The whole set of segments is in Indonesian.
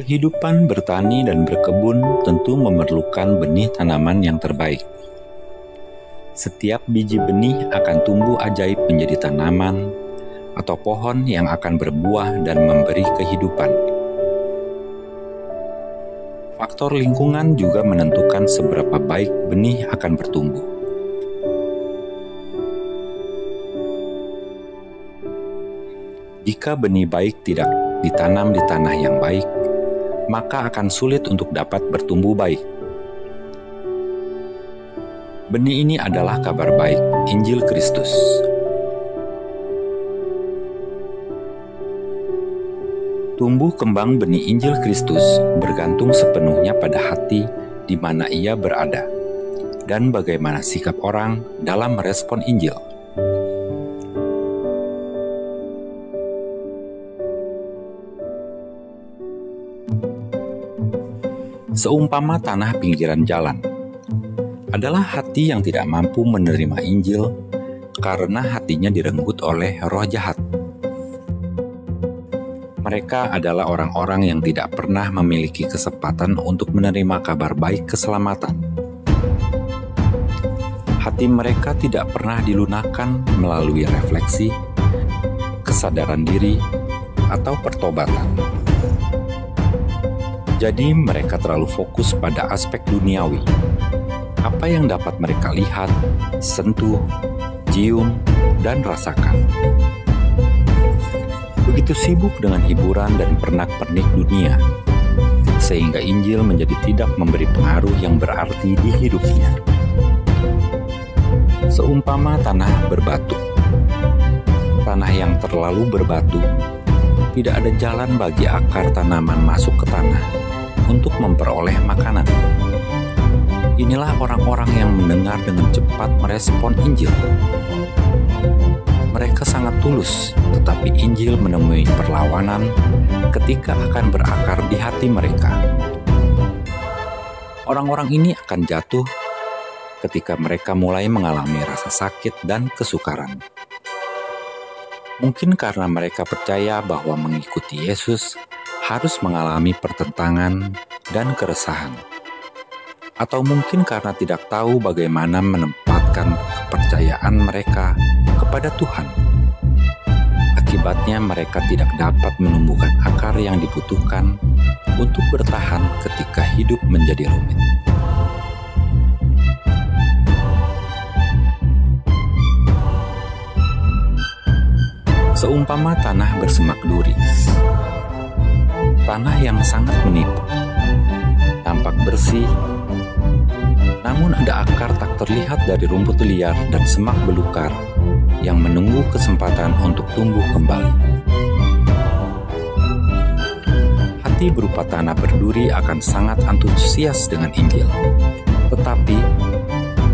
Kehidupan bertani dan berkebun tentu memerlukan benih tanaman yang terbaik. Setiap biji benih akan tumbuh ajaib menjadi tanaman atau pohon yang akan berbuah dan memberi kehidupan. Faktor lingkungan juga menentukan seberapa baik benih akan bertumbuh. Jika benih baik tidak ditanam di tanah yang baik, maka akan sulit untuk dapat bertumbuh baik. Benih ini adalah kabar baik, Injil Kristus. Tumbuh kembang benih Injil Kristus bergantung sepenuhnya pada hati di mana ia berada, dan bagaimana sikap orang dalam merespon Injil. Seumpama tanah pinggiran jalan, adalah hati yang tidak mampu menerima Injil karena hatinya direnggut oleh roh jahat. Mereka adalah orang-orang yang tidak pernah memiliki kesempatan untuk menerima kabar baik keselamatan. Hati mereka tidak pernah dilunakkan melalui refleksi, kesadaran diri, atau pertobatan. Jadi mereka terlalu fokus pada aspek duniawi. Apa yang dapat mereka lihat, sentuh, cium, dan rasakan. Begitu sibuk dengan hiburan dan pernak-pernik dunia, sehingga Injil menjadi tidak memberi pengaruh yang berarti di hidupnya. Seumpama tanah berbatu. Tanah yang terlalu berbatu, tidak ada jalan bagi akar tanaman masuk ke tanah untuk memperoleh makanan. Inilah orang-orang yang mendengar dengan cepat merespon Injil. Mereka sangat tulus, tetapi Injil menemui perlawanan ketika akan berakar di hati mereka. Orang-orang ini akan jatuh ketika mereka mulai mengalami rasa sakit dan kesukaran. Mungkin karena mereka percaya bahwa mengikuti Yesus harus mengalami pertentangan dan keresahan. Atau mungkin karena tidak tahu bagaimana menempatkan kepercayaan mereka kepada Tuhan. Akibatnya mereka tidak dapat menumbuhkan akar yang dibutuhkan untuk bertahan ketika hidup menjadi rumit. Seumpama tanah bersemak duri, tanah yang sangat menipu, tampak bersih, namun ada akar tak terlihat dari rumput liar dan semak belukar yang menunggu kesempatan untuk tumbuh kembali. Hati berupa tanah berduri akan sangat antusias dengan Injil, tetapi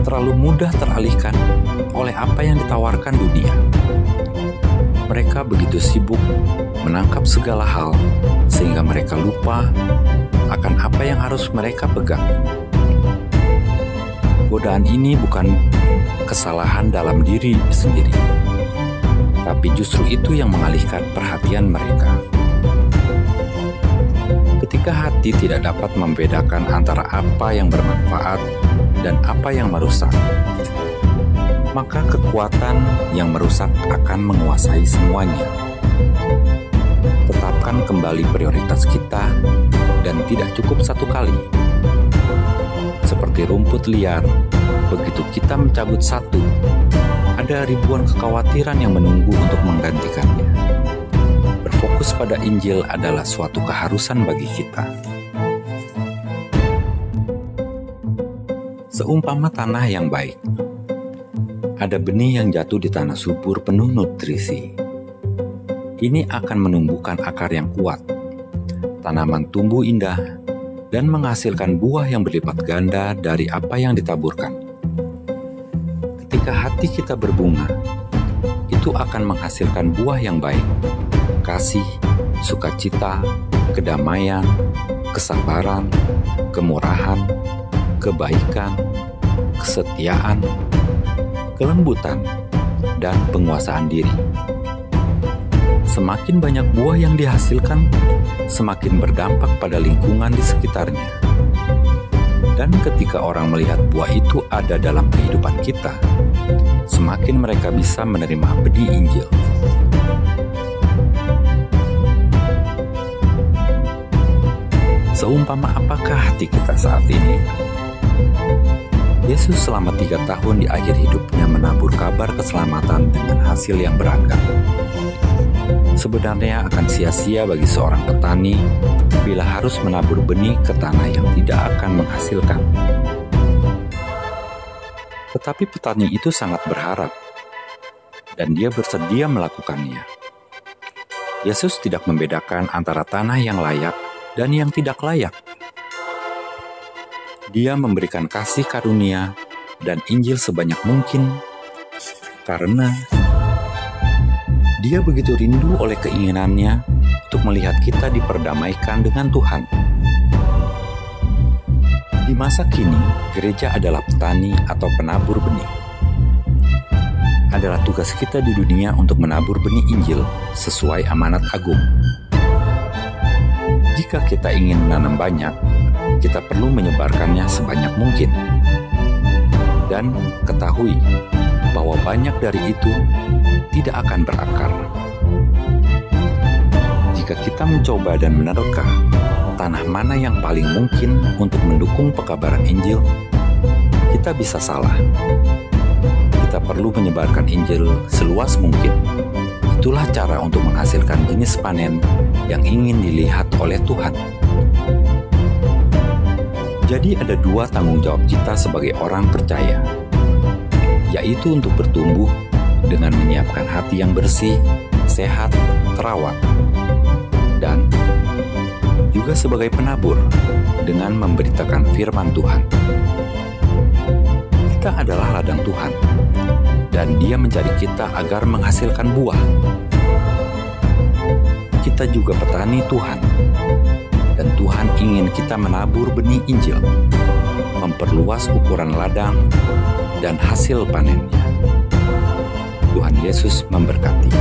terlalu mudah teralihkan oleh apa yang ditawarkan dunia. Mereka begitu sibuk menangkap segala hal sehingga mereka lupa akan apa yang harus mereka pegang. Godaan ini bukan kesalahan dalam diri sendiri, tapi justru itu yang mengalihkan perhatian mereka. Ketika hati tidak dapat membedakan antara apa yang bermanfaat dan apa yang merusak, maka kekuatan yang merusak akan menguasai semuanya. Tetapkan kembali prioritas kita dan tidak cukup satu kali. Seperti rumput liar, begitu kita mencabut satu, ada ribuan kekhawatiran yang menunggu untuk menggantikannya. Berfokus pada Injil adalah suatu keharusan bagi kita. Seumpama tanah yang baik, ada benih yang jatuh di tanah subur penuh nutrisi. Ini akan menumbuhkan akar yang kuat. Tanaman tumbuh indah dan menghasilkan buah yang berlipat ganda dari apa yang ditaburkan. Ketika hati kita berbunga, itu akan menghasilkan buah yang baik, kasih, sukacita, kedamaian, kesabaran, kemurahan, kebaikan, kesetiaan, kelembutan, dan penguasaan diri. Semakin banyak buah yang dihasilkan, semakin berdampak pada lingkungan di sekitarnya. Dan ketika orang melihat buah itu ada dalam kehidupan kita, semakin mereka bisa menerima benih Injil. Seumpama apakah hati kita saat ini? Yesus selama 3 tahun di akhir hidupnya menabur kabar keselamatan dengan hasil yang beragam. Sebenarnya akan sia-sia bagi seorang petani bila harus menabur benih ke tanah yang tidak akan menghasilkan. Tetapi petani itu sangat berharap, dan dia bersedia melakukannya. Yesus tidak membedakan antara tanah yang layak dan yang tidak layak. Dia memberikan kasih karunia dan Injil sebanyak mungkin karena Dia begitu rindu oleh keinginannya untuk melihat kita diperdamaikan dengan Tuhan. Di masa kini, gereja adalah petani atau penabur benih. Adalah tugas kita di dunia untuk menabur benih Injil sesuai amanat agung. Jika kita ingin menanam banyak, kita perlu menyebarkannya sebanyak mungkin. Dan ketahui bahwa banyak dari itu tidak akan berakar. Jika kita mencoba dan menerka tanah mana yang paling mungkin untuk mendukung pekabaran Injil, kita bisa salah. Kita perlu menyebarkan Injil seluas mungkin. Itulah cara untuk menghasilkan jenis panen yang ingin dilihat oleh Tuhan. Jadi ada 2 tanggung jawab kita sebagai orang percaya, yaitu untuk bertumbuh dengan menyiapkan hati yang bersih, sehat, terawat, dan juga sebagai penabur dengan memberitakan firman Tuhan. Kita adalah ladang Tuhan, dan Dia mencari kita agar menghasilkan buah. Kita juga petani Tuhan, dan Tuhan ingin kita menabur benih Injil, memperluas ukuran ladang dan hasil panennya. Tuhan Yesus memberkati.